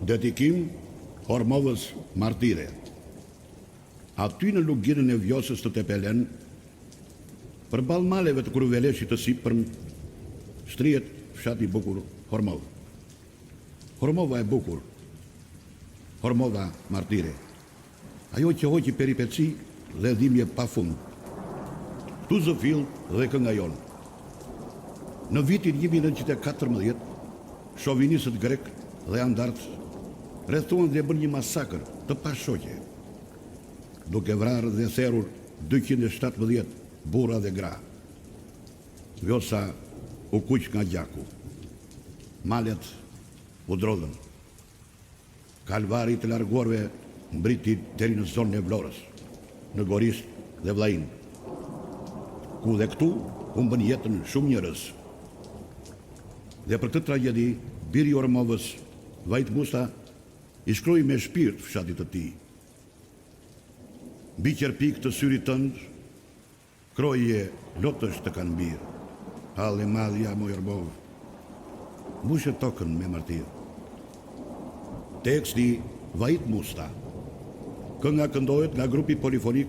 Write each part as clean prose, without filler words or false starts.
Dedikim Hormovës Martire. Aty në luginën e Vjosës të Tepelen, përballë maleve të Kurveleshit të sipërm, shtrihet fshati i bukur Hormovë. Hormova e bukur, Hormova Martire. Ajo që hoqi peripeci dhe dhimbje pafund. Tu zëfill dhe kënga jonë. Në vitin 1914, shovinistët grek dhe andartë rrethuan dhe bën një masakër të pashoqe, duke vrarë dhe therrur 217 burra dhe gra. Vjosa u kuq nga gjaku. Malet u drodhën. Kalvari të larguarve mbriti deri në zonën e Vlorës, në Gorisht dhe Vllajin, ku dhe këtu humbën jetën shumë njerëz. Dhe për këtë tragjedi, biri i Hormovës, Vajt Musta, i shkroi me shpirt fshatit të tij. Mbi qerpik të syrit tënd, kroje lotësh të kanë mbirë. Halli madhja moj Hormovë, mbushet tokën me martirë. Teksti Vajt Musta. Kënga këndohet nga grupi polifonik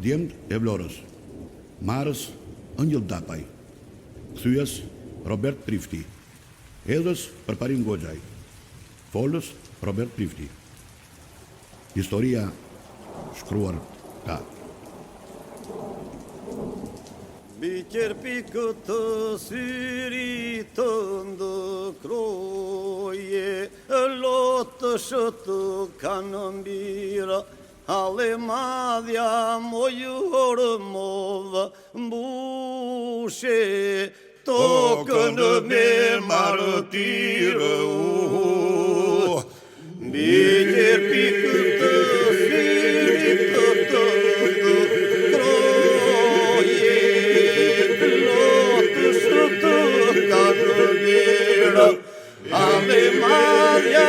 Djemt e Vlorës. Marrës Ëngjëll Dapaj. Kthyes Robert Prifti. Hedhës Përparim Goxhaj. Folës Robert Prifti. Historia shkruar ka. Mbi qerpikët të syrit të ndëkroje, lotësh të kanë mbira, halli madhja moj Hormovë, mbushe tokën me martirë. Mbi qerpikët të syrit të ndëkroje, lotësh të kanë mbira, halli madhja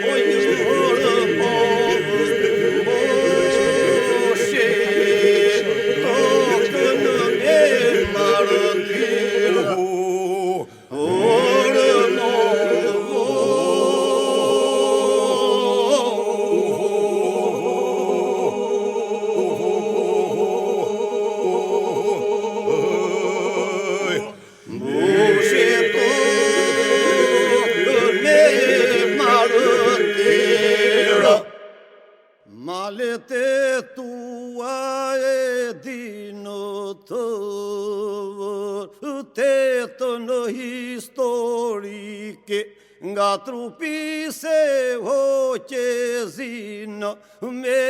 moj Hormovë, mbushe tokën me martirë. Malet e tua e dinë të vërtetën historike, nga trupi se hoqe zinë me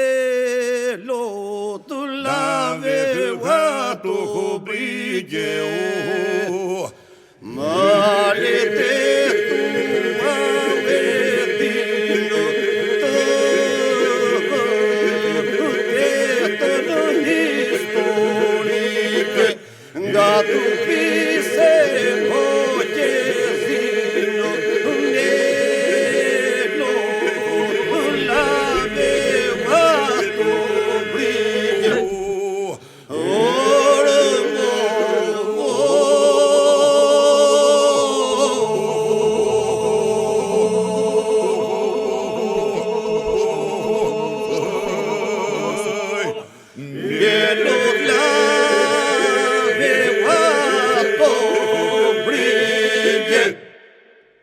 lotë lave vatu brigje. Malet e tua e dinë të nga trupi se hoqe zinë me lotë lave vatu brigje.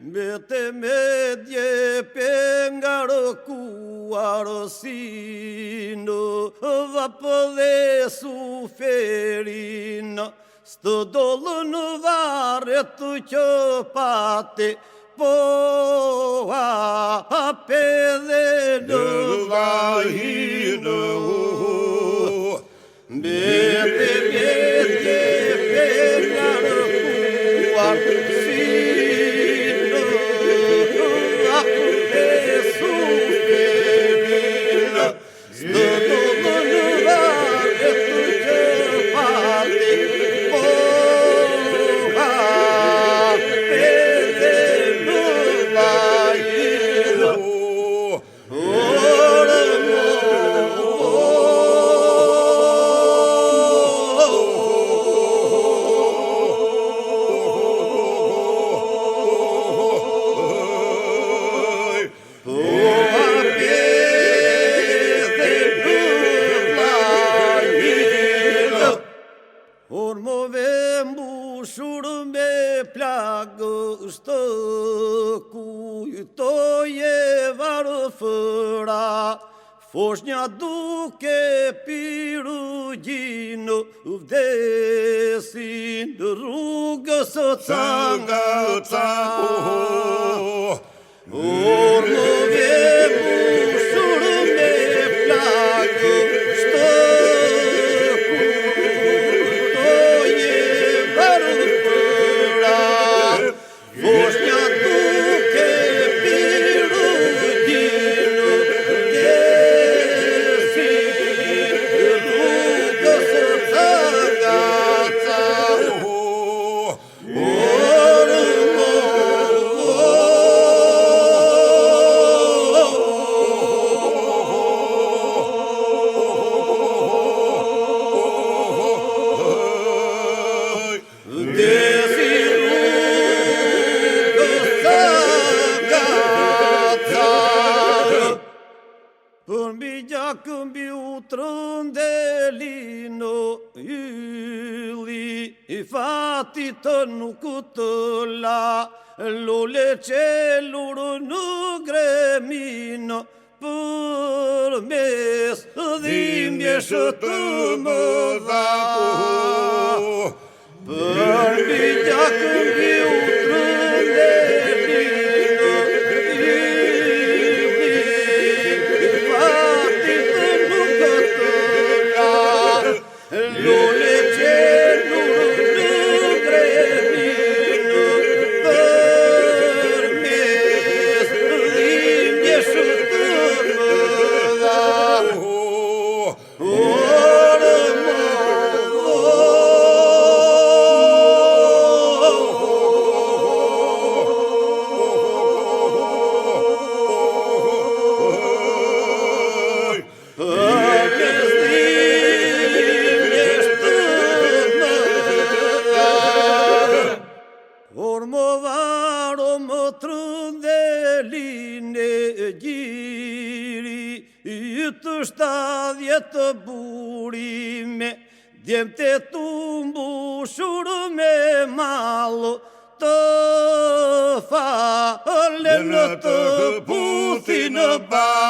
Mbete me djepe nga rëkuarësinë, vapë dhe suferinë, stë dollën varet që pate, po hape dhe në Vllajinë. Mbete me djepe nga rëkuarësinë, stë dollën varet që pate, po hape dhe në Vllajinë. Hormovë, varfëra, foshnja duke pirugjinë, vdesin rrugës canga, urmë vje bushur me plakë, shtoje varfëra, foshnja duke pirugjinë, vdesin rrugës canga, për mbi gjakë mbi utrën delino ylli, i fati të nuk të la, lule qelur në gremino, për mes dhimbjesh të më dha. Për mbi gjakë mbi utrën delino lule qelur në gremino, për mes dhimbjesh të më dha. Ormo varo më trëndeline gjiri, të 70 burime, djemte të mbushur me mallo, të falen të puthi në ba.